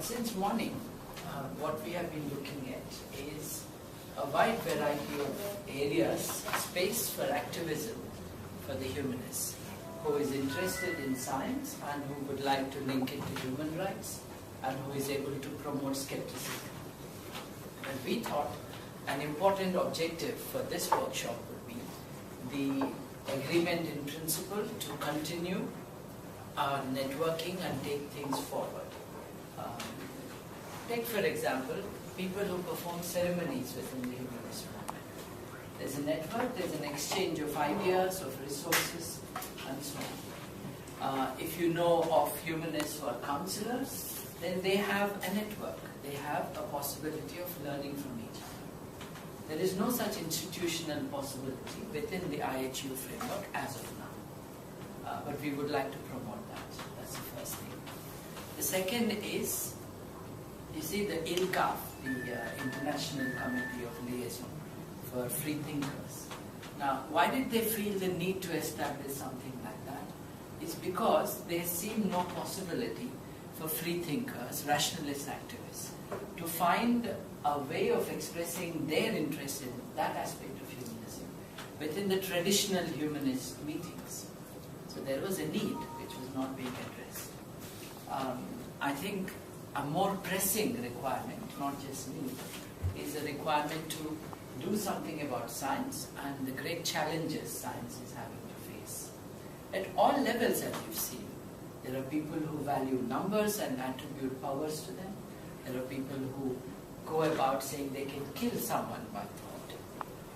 Since morning, what we have been looking at is a wide variety of areas, space for activism for the humanists, who is interested in science and who would like to link it to human rights and who is able to promote skepticism. And we thought an important objective for this workshop would be the agreement in principle to continue our networking and take things forward. Take, for example, people who perform ceremonies within the humanist movement. There's a network, there's an exchange of ideas, of resources, and so on. If you know of humanists who are counselors, then they have a network. They have a possibility of learning from each other. There is no such institutional possibility within the IHEU framework as of now. But we would like to promote that. That's the first thing. The second is, you see, the ILCAF, the International Committee of Liaison for Free Thinkers. Now, why did they feel the need to establish something like that? It's because there seemed no possibility for free thinkers, rationalist activists, to find a way of expressing their interest in that aspect of humanism within the traditional humanist meetings. So there was a need which was not being addressed. I think a more pressing requirement, not just need, is a requirement to do something about science and the great challenges science is having to face. At all levels, as you've seen, there are people who value numbers and attribute powers to them. There are people who go about saying they can kill someone by thought.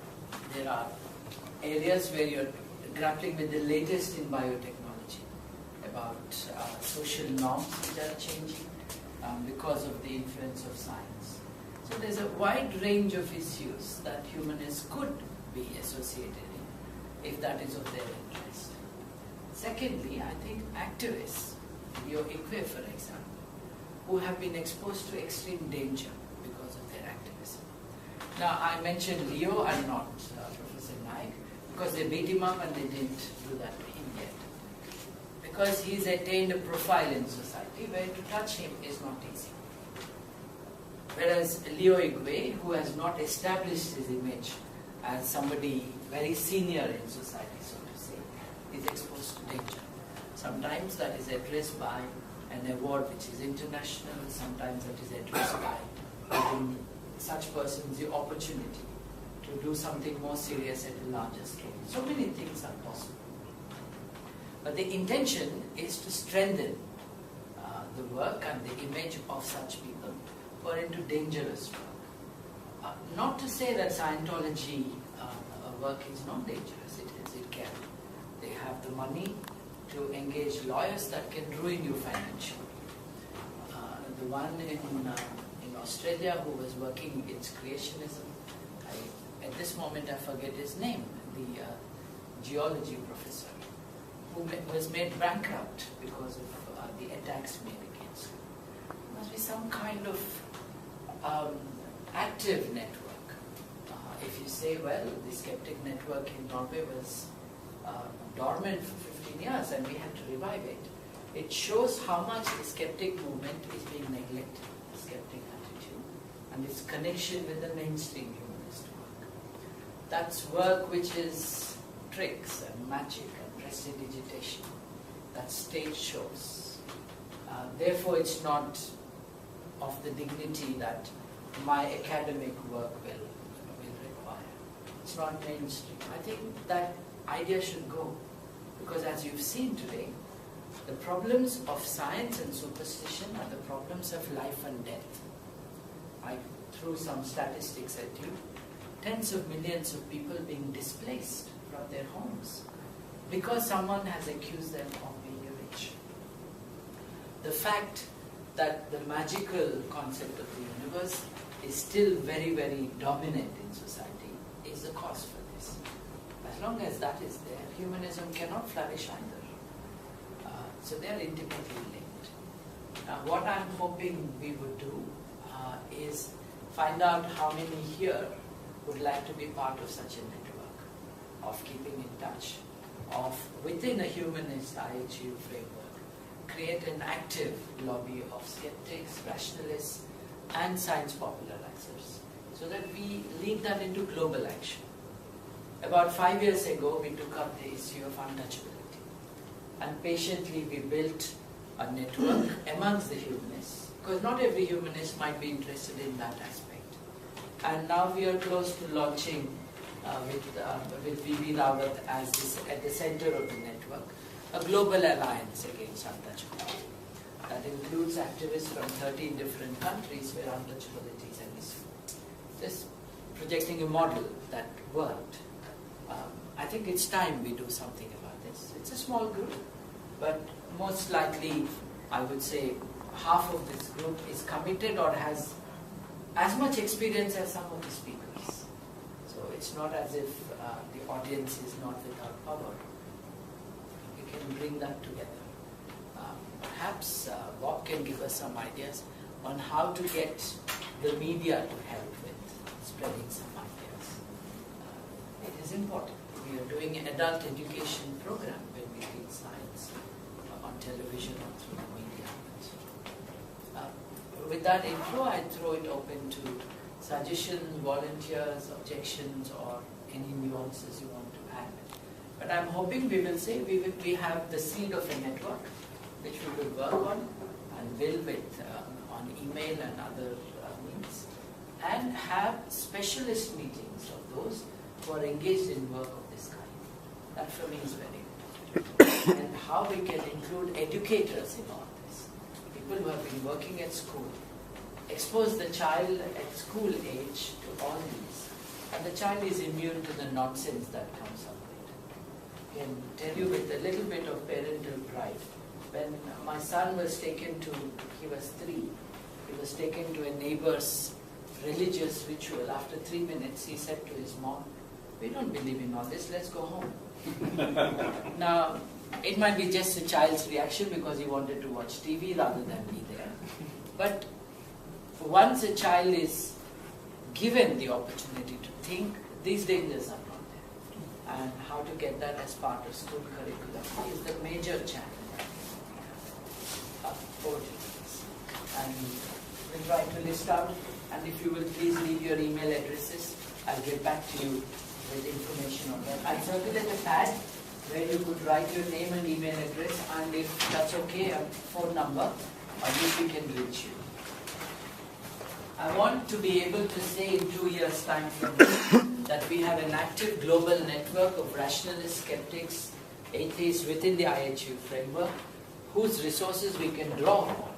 There are areas where you're grappling with the latest in biotechnology, about social norms which are changing because of the influence of science. So there's a wide range of issues that humanists could be associated in, if that is of their interest. Secondly, I think activists, Leo Igwe for example, who have been exposed to extreme danger because of their activism. Now, I mentioned Leo and not Professor Naik, because they beat him up and they didn't do that to him yet. Because he's attained a profile in society where to touch him is not easy. Whereas Leo Igwe, who has not established his image as somebody very senior in society, so to say, is exposed to danger. Sometimes that is addressed by an award which is international, sometimes that is addressed by giving such persons the opportunity to do something more serious at a larger scale. So many things are possible. But the intention is to strengthen the work and the image of such people who are into dangerous work. Not to say that Scientology work is not dangerous, it can. They have the money to engage lawyers that can ruin you financially. The one in Australia who was working against creationism, at this moment I forget his name, the geology professor, who was made bankrupt because of the attacks made against him. There must be some kind of active network. If you say, well, the skeptic network in Norway was dormant for 15 years and we had to revive it, it shows how much the skeptic movement is being neglected, the skeptic attitude, and its connection with the mainstream humanist work. That's work which is tricks and magic and prestidigitation. That's stage shows. Therefore, it's not of the dignity that my academic work will require. It's not mainstream. I think that idea should go, because as you've seen today, the problems of science and superstition are the problems of life and death. I threw some statistics at you. Tens of millions of people being displaced from their homes because someone has accused them of being rich. The fact that the magical concept of the universe is still very, very dominant in society is the cause for this. As long as that is there, humanism cannot flourish either. So they are intimately linked. Now, what I'm hoping we would do is find out how many here would like to be part of such a network, of keeping in touch, of within a humanist IHEU framework, create an active lobby of skeptics, rationalists, and science popularizers, so that we lead that into global action. About 5 years ago, we took up the issue of untouchability, and patiently we built a network amongst the humanists, because not every humanist might be interested in that aspect. And now we are close to launching with V.V. Rawat as at the center of the network, a global alliance against untouchability. That includes activists from 13 different countries where untouchability is an issue. Just projecting a model that worked. I think it's time we do something about this. It's a small group, but most likely, I would say, half of this group is committed or has as much experience as some of the speakers. So it's not as if the audience is not without power. We can bring that together. Perhaps Bob can give us some ideas on how to get the media to help with spreading some ideas. It is important. We are doing an adult education program when we read science on television or through the media. With that intro, I throw it open to suggestions, volunteers, objections, or any nuances you want to add. But I'm hoping we will say we have the seed of a network which we will work on and build with on email and other means, and have specialist meetings of those who are engaged in work of this kind. That for me is very important. And how we can include educators in all this. People who have been working at school, expose the child at school age to all these, and the child is immune to the nonsense that comes up later. I can tell you with a little bit of parental pride, when my son was taken to, he was 3, he was taken to a neighbor's religious ritual. After 3 minutes, he said to his mom, "We don't believe in all this, let's go home." Now, it might be just a child's reaction because he wanted to watch TV rather than be there. But once a child is given the opportunity to think, these dangers are not there. And how to get that as part of school curriculum is the major challenge. And we'll try to list out, and if you will please leave your email addresses, I'll get back to you with information on that. I'll circulate a pad where you could write your name and email address, and if that's okay, a phone number on which we can reach you. I want to be able to say in 2 years' time from now that we have an active global network of rationalists, skeptics, atheists within the IHEU framework, whose resources we can draw on.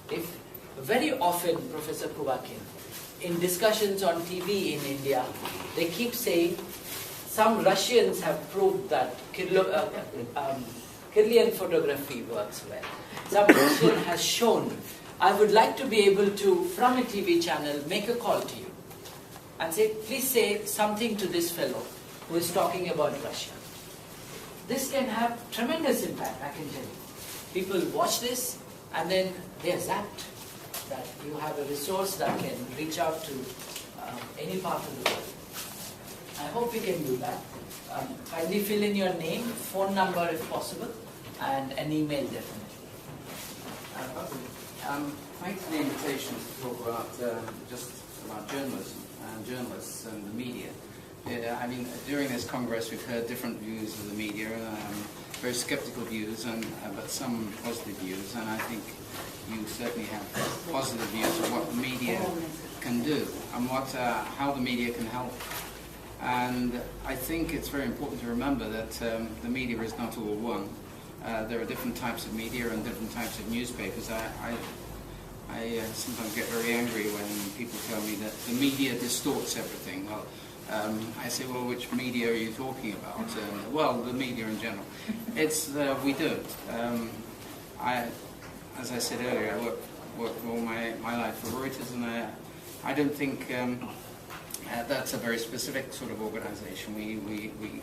If very often, Professor Kuvakin, in discussions on TV in India, they keep saying some Russians have proved that Kirlian photography works well. Some Russian has shown. I would like to be able to, from a TV channel, make a call to you and say, please say something to this fellow who is talking about Russia. This can have tremendous impact, I can tell you. People watch this and then they are zapped that you have a resource that can reach out to any part of the world. I hope we can do that. Kindly fill in your name, phone number if possible, and an email definitely. Thanks for the invitation to talk about just about journalism and journalists and the media. Yeah, I mean, during this Congress we've heard different views of the media, very skeptical views, but some positive views, and I think you certainly have positive views of what the media can do and how the media can help. And I think it's very important to remember that the media is not all one. There are different types of media and different types of newspapers. I sometimes get very angry when people tell me that the media distorts everything. Well, I say, well, which media are you talking about? Well, the media in general. It's we don't. As I said earlier, I worked all my life for Reuters, and I don't think that's a very specific sort of organization. We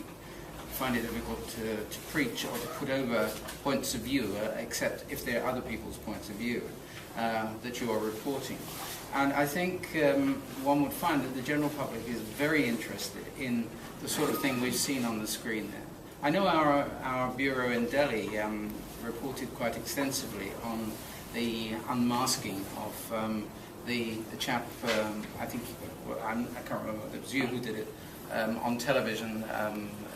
find it difficult to preach or to put over points of view, except if they're other people's points of view that you are reporting. And I think one would find that the general public is very interested in the sort of thing we've seen on the screen there. I know our bureau in Delhi reported quite extensively on the unmasking of the chap, I think, well, I can't remember, it was you who did it, on television,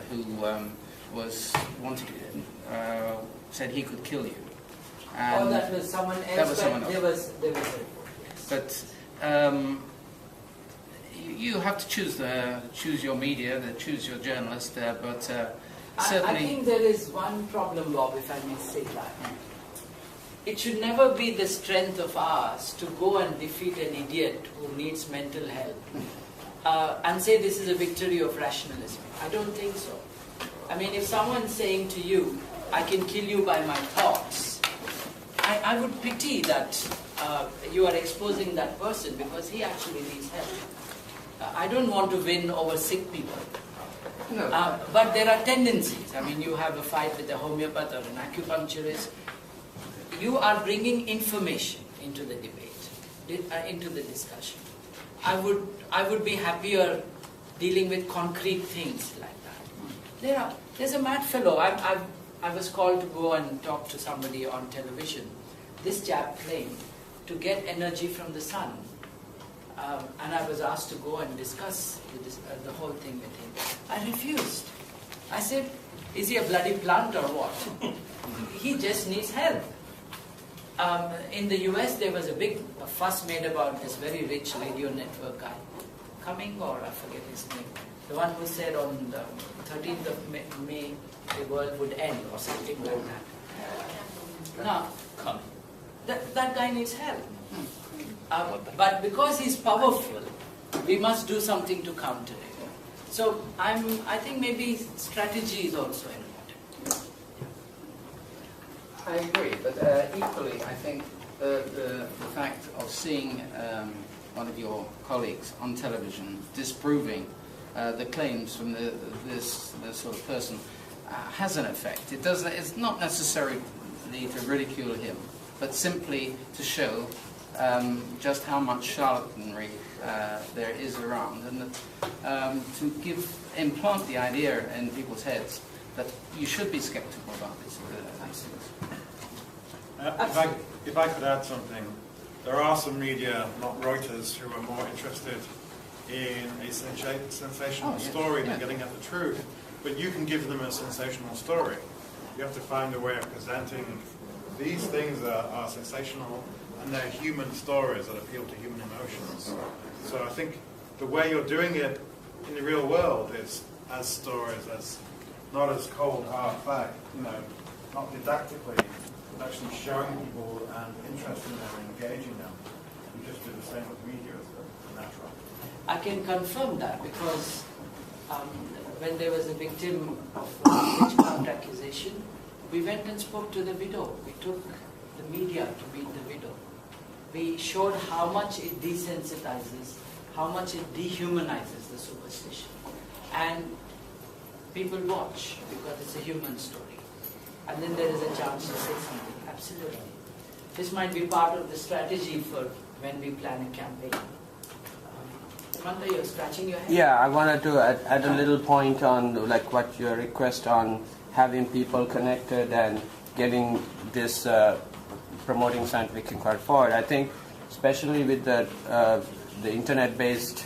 who was wanted, said he could kill you. And that was someone else. That was someone else. There was a report, yes. But you have to choose your media, choose your journalist. But certainly, I think there is one problem, Bob, if I may say that. It should never be the strength of ours to go and defeat an idiot who needs mental help and say this is a victory of rationalism. I don't think so. I mean, if someone's saying to you, I can kill you by my thoughts, I would pity that you are exposing that person because he actually needs help. I don't want to win over sick people. no. But there are tendencies. I mean, you have a fight with a homeopath or an acupuncturist. You are bringing information into the debate, into the discussion. I would be happier dealing with concrete things like that. There's a mad fellow. I was called to go and talk to somebody on television. This chap claimed to get energy from the sun. And I was asked to go and discuss the whole thing with him. I refused. I said, is he a bloody plant or what? He just needs help. In the US, there was a big fuss made about this very rich radio network guy. Cumming, or I forget his name. The one who said on the 13th of May, the world would end, or something like that. Now, that guy needs help. But because he's powerful, we must do something to counter it. So I think maybe strategy is also important. I agree, but equally, I think the fact of seeing one of your colleagues on television disproving the claims from this sort of person has an effect. It's not necessarily to ridicule him, but simply to show just how much charlatanry there is around, and to implant the idea in people's heads that you should be skeptical about these things. If I could add something, there are some media, not Reuters, who are more interested in a sensational story than getting at the truth. But you can give them a sensational story. You have to find a way of presenting these things are sensational, and they're human stories that appeal to human emotions. So I think the way you're doing it in the real world is as stories, as not as cold, hard fact, not didactically, but actually showing people and interesting them and engaging them. You just do the same with media as the natural. I can confirm that because when there was a victim of witchcraft accusation, we went and spoke to the widow. We took the media to meet the widow. We showed how much it desensitizes, how much it dehumanizes the superstition. And people watch because it's a human story. And then there is a chance to say something. Absolutely. This might be part of the strategy for when we plan a campaign. Manta, you're scratching your head? Yeah, I wanted to add a little point on like what your request on having people connected and getting this promoting scientific inquiry forward. I think especially with the internet-based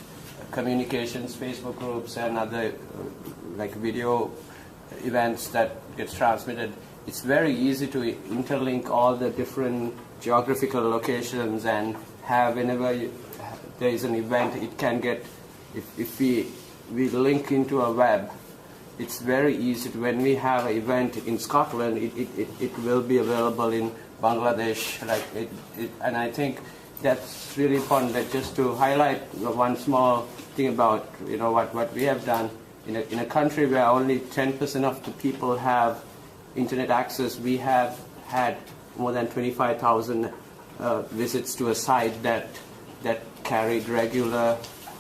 communications, Facebook groups and other like video events that gets transmitted, it's very easy to interlink all the different geographical locations and have whenever there is an event, it can get, if we link into a web, it's very easy to, when we have an event in Scotland, it will be available in Bangladesh, and I think that's really important, that just to highlight one small thing about what we have done in a country where only 10% of the people have internet access. We have had more than 25,000 visits to a site that carried regular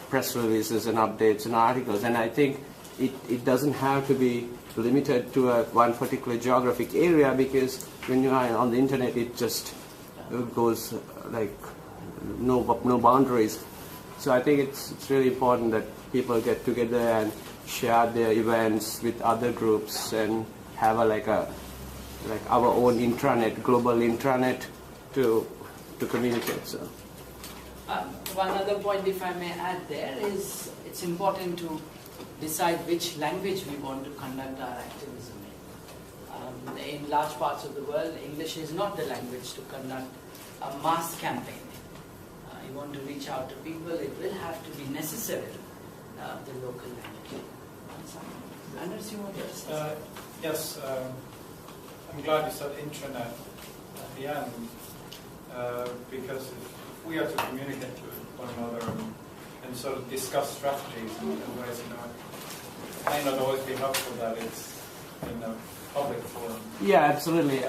press releases and updates and articles, and I think it doesn't have to be limited to one particular geographic area, because when you are on the internet, it just goes like no boundaries. So I think it's really important that people get together and share their events with other groups and have like our own intranet, global intranet to communicate. So. One other point, if I may add there, is it's important to decide which language we want to conduct our activism in. In large parts of the world, English is not the language to conduct a mass campaign. You want to reach out to people, it will have to be necessary, the local language. Anders, you want to say? Yes, I'm glad you said intranet at the end, because if we are to communicate to one another and sort of discuss strategies in ways, it may not always be helpful that it's in a public forum. Yeah, absolutely.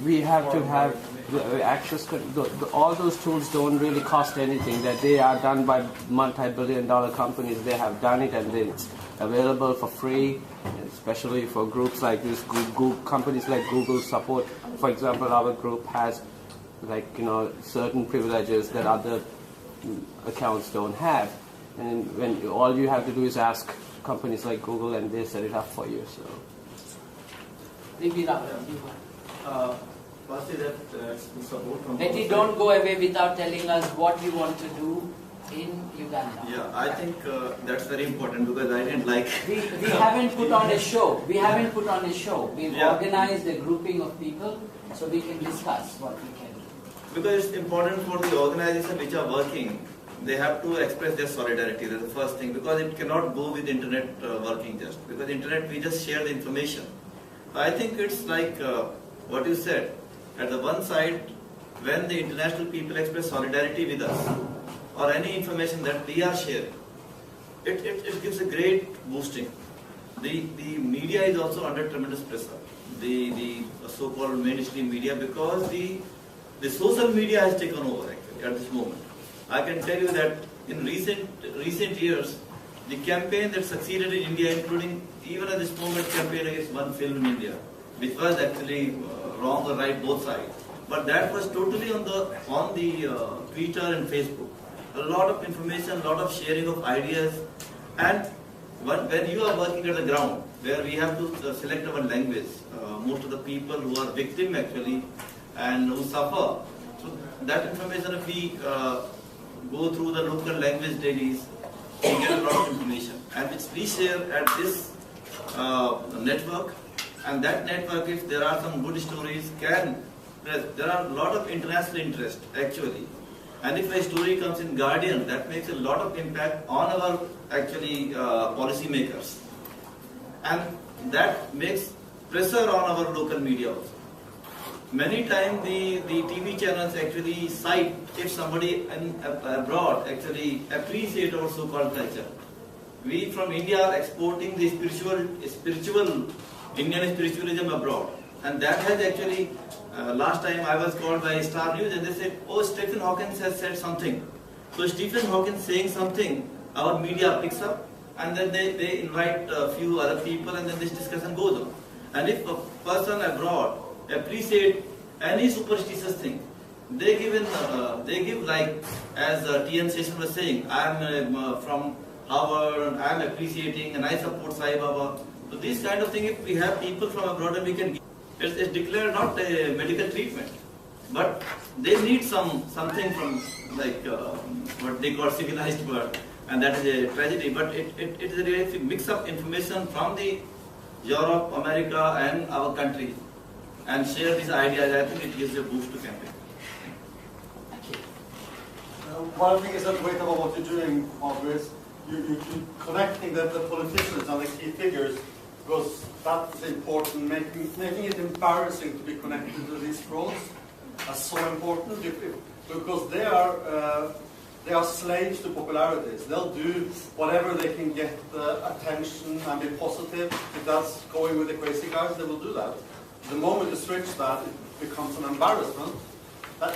We have to have the access. All those tools don't really cost anything. That they are done by multi-billion-dollar companies. They have done it, and it's available for free, especially for groups like this. Companies like Google support. For example, our group has certain privileges that other accounts don't have, and when all you have to do is ask companies like Google, and they set it up for you. So. Betty, don't go away without telling us what you want to do in Uganda. Yeah, I think that's very important because I didn't like... We haven't put on a show. We've organized a grouping of people so we can discuss what we can do. Because it's important for the organization which are working, they have to express their solidarity. That's the first thing, because it cannot go with internet working just. Because internet, we just share the information. I think it's like what you said. At the one side, when the international people express solidarity with us, or any information that we are sharing, it gives a great boosting. The media is also under tremendous pressure. The so-called mainstream media, because the social media has taken over actually at this moment. I can tell you that in recent years, the campaign that succeeded in India, including even at this moment campaign against one film in India, which was actually wrong or right both sides, but that was totally on the Twitter and Facebook. A lot of information, a lot of sharing of ideas, and when you are working at the ground, where we have to select our language, most of the people who are victim actually and who suffer, so that information, if we go through the local language dailies, we get a lot of information, and which we share at this network. And that network, if there are some good stories, there are a lot of international interest actually. And if a story comes in Guardian, that makes a lot of impact on our actually policy makers. And that makes pressure on our local media also. Many times the TV channels actually cite if somebody abroad actually appreciate our so-called culture. We from India are exporting the spiritual Indian spiritualism abroad. And that has actually, last time I was called by Star News and they said, oh, Stephen Hawking has said something. So Stephen Hawking saying something, our media picks up, and then they invite a few other people, and then this discussion goes on. And if a person abroad appreciate any superstitious thing, they give like, as T.N. Session was saying, I am from Harvard, I am appreciating, and I support Sai Baba. So this kind of thing, if we have people from abroad and we can give, it's declared not a medical treatment, but they need something from like what they call civilized world, and that is a tragedy. But it is a really mix-up information from the Europe, America, and our country, and share these ideas. I think it gives a boost to campaign. One thing is that great about what you're doing, Babu, is you're connecting the politicians and the key figures, because that's important. Making it embarrassing to be connected to these frauds is so important, because they are slaves to popularities. They'll do whatever they can get attention and be positive. If that's going with the crazy guys, they will do that. The moment you switch that, it becomes an embarrassment.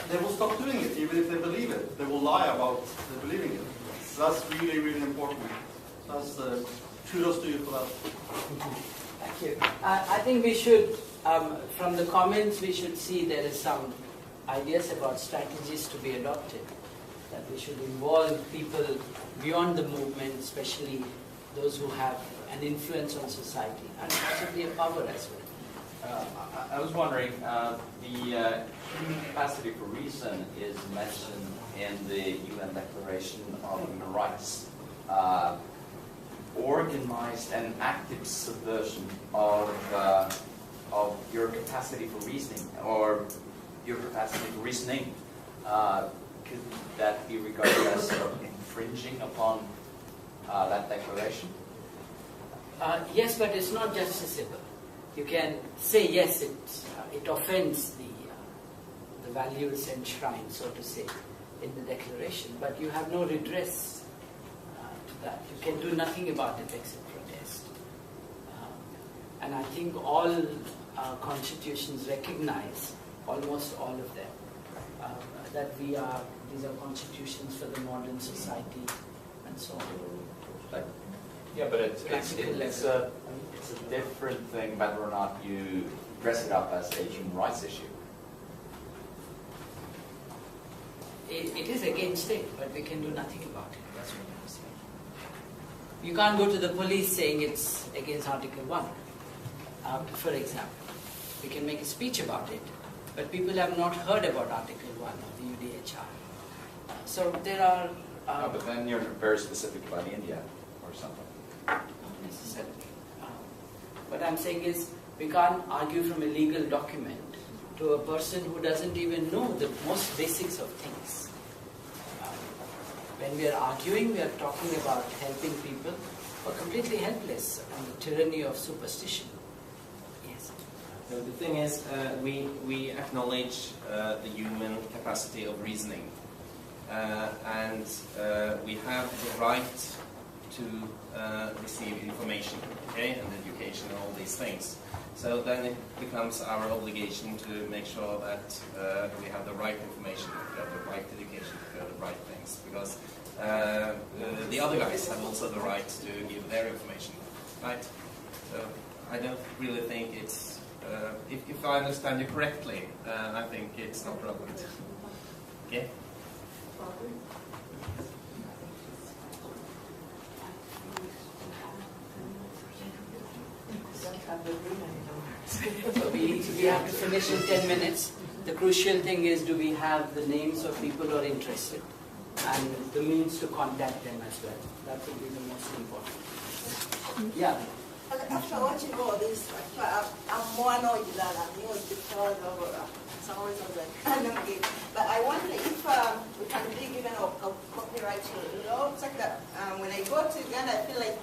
They will stop doing it, even if they believe it. They will lie about they believing it. So that's really, really important. That's kudos to you for that. Thank you. I think we should, from the comments, we should see there is some ideas about strategies to be adopted. That we should involve people beyond the movement, especially those who have an influence on society and possibly a power as well. I was wondering, the capacity for reason is mentioned in the UN Declaration of Human Rights. Organized and active subversion of your capacity for reasoning, or your capacity for reasoning, could that be regarded as sort of infringing upon that declaration? Yes, but it's not justiciable. You can say yes, it offends the values enshrined, so to say, in the declaration, but you have no redress to that. You can do nothing about it except protest. And I think all constitutions recognize, almost all of them, that these are constitutions for the modern society and so on. Like, yeah, but it's a different thing whether or not you dress it up as a human rights issue. It is against it, but we can do nothing about it. That's what I'm saying. You can't go to the police saying it's against Article 1, for example. We can make a speech about it, but people have not heard about Article 1 of the UDHR. So there are... no, but then you're very specific about India or something. Not necessarily. What I'm saying is, we can't argue from a legal document to a person who doesn't even know the most basics of things. When we are arguing, we are talking about helping people who are completely helpless and the tyranny of superstition. Yes. So the thing is, we acknowledge the human capacity of reasoning, and we have the right to receive information, okay, and education and all these things. So then it becomes our obligation to make sure that we have the right information, we have the right education, we have the right things, because the other guys have also the right to give their information, right? So I don't really think it's, if I understand you correctly, I think it's not relevant. Okay? So we have to finish in 10 minutes. The crucial thing is, do we have the names of people who are interested and the means to contact them as well. That would be the most important. Yeah. After watching all this, I'm more annoyed than amused because of some reasons I cannot give. But I wonder if we can be given a copyright law such that when I go to Uganda, I feel like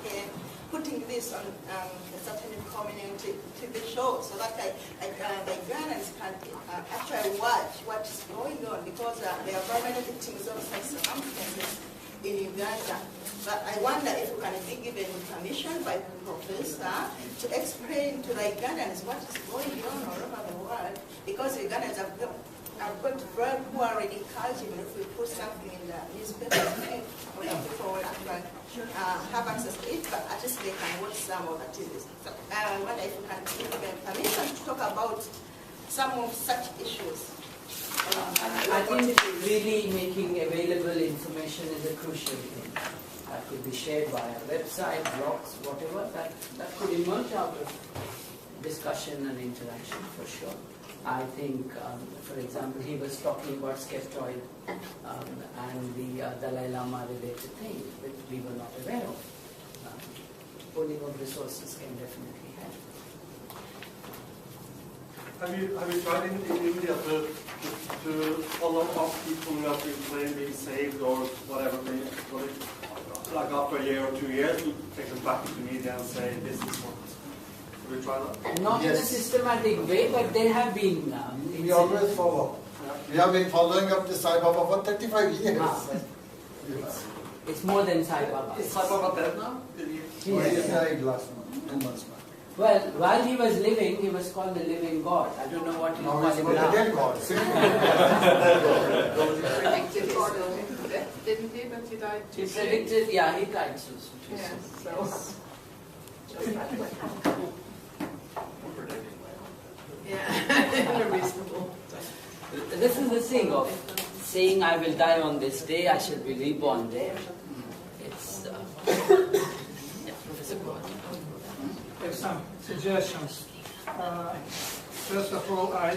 putting this on a certain community TV show so that the Ugandans can actually watch what is going on, because there are very many victims of such circumstances in Uganda. But I wonder if we can be given permission by the professor to explain to the Ugandans what is going on all over the world, because Ugandans have got very poor reading culture. Even if we put something in the newspaper, people will actually have access to it, but at least they can watch some of the TV. So I wonder if we can be given permission to talk about some of such issues. I think really making available information is a crucial thing. That could be shared via website, blogs, whatever. That could emerge out of discussion and interaction for sure. I think, for example, he was talking about skeptoid and the Dalai Lama related thing, which we were not aware of. Pooling of resources can definitely help. Have you tried in India to follow up people who have been claimed being saved or whatever, like after a year or 2 years, to take them back to the media and say this is what? Have you tried that? Not in a systematic way, but there have been. We always follow. Yeah. We have been following up the Sai Baba for 35 years. It's more than Sai Baba. Is Sai Baba dead now? He died last month, 2 months back. Well, while he was living, he was called the living God. I don't know what you call him now. The dead God. Predicted didn't he? But he died too soon. He predicted, yeah, he died too soon. Yeah, yeah, reasonable. This is the thing of saying I will die on this day, I shall be reborn there. It's, yeah. suggestions. First of all, I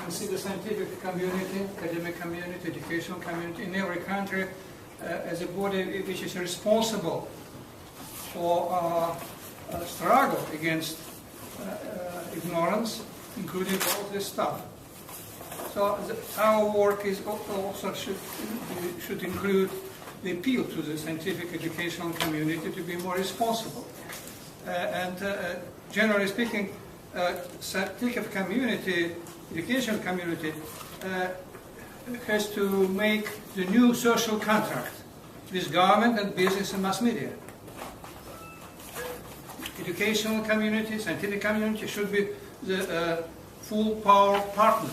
consider scientific community, academic community, educational community in every country as a body which is responsible for struggle against ignorance, including all this stuff. So our work is also should include the appeal to the scientific educational community to be more responsible. And generally speaking, scientific community, educational community, has to make the new social contract with government and business and mass media. Educational community, scientific community should be the full power partner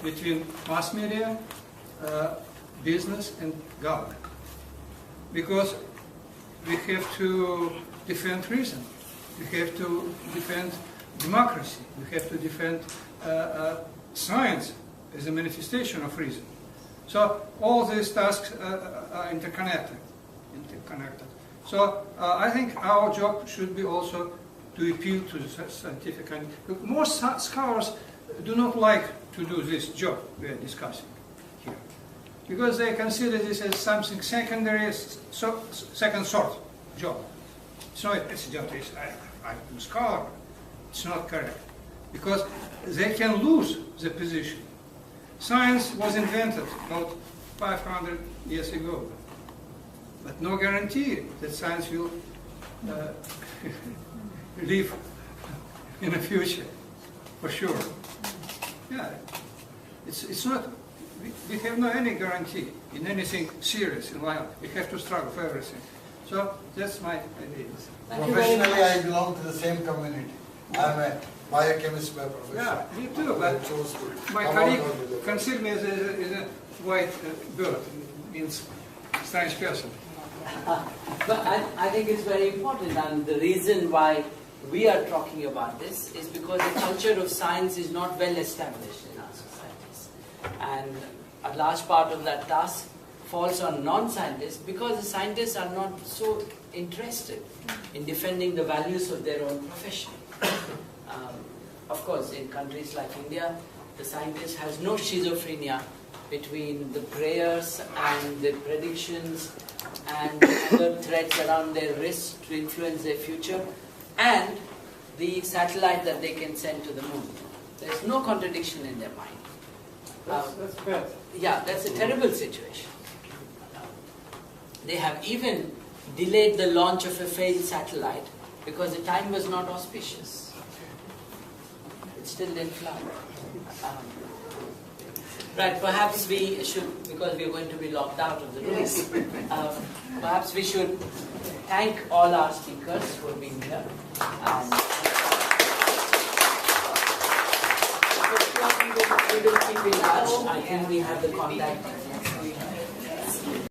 between mass media, business and government. Because we have to defend reason, we have to defend democracy, we have to defend science as a manifestation of reason. So all these tasks are interconnected. So I think our job should be also to appeal to the scientific community. Most scholars do not like to do this job we are discussing here, because they consider this as something secondary, second sort job. So it's just I'm a scholar. It's not correct, because they can lose the position. Science was invented about 500 years ago, but no guarantee that science will live in the future, for sure. Yeah, it's not. We have no any guarantee in anything serious in life. We have to struggle for everything. So that's my idea. Professionally, I belong to the same community. I'm a biochemist by profession. Yeah, me too, but my colleague consider me as a white bird, means strange person. But I think it's very important, and the reason why we are talking about this is because the culture of science is not well established in our societies. And a large part of that task falls on non-scientists, because the scientists are not so interested in defending the values of their own profession. Of course, in countries like India, the scientist has no schizophrenia between the prayers and the predictions and other threats around their wrists to influence their future, and the satellite that they can send to the moon. There's no contradiction in their mind. That's bad. Yeah, that's a terrible situation. They have even delayed the launch of a failed satellite because the time was not auspicious. It still didn't fly. Right, perhaps we should, because we are going to be locked out of the room, perhaps we should thank all our speakers for being here. We will keep in touch. I think we have the contact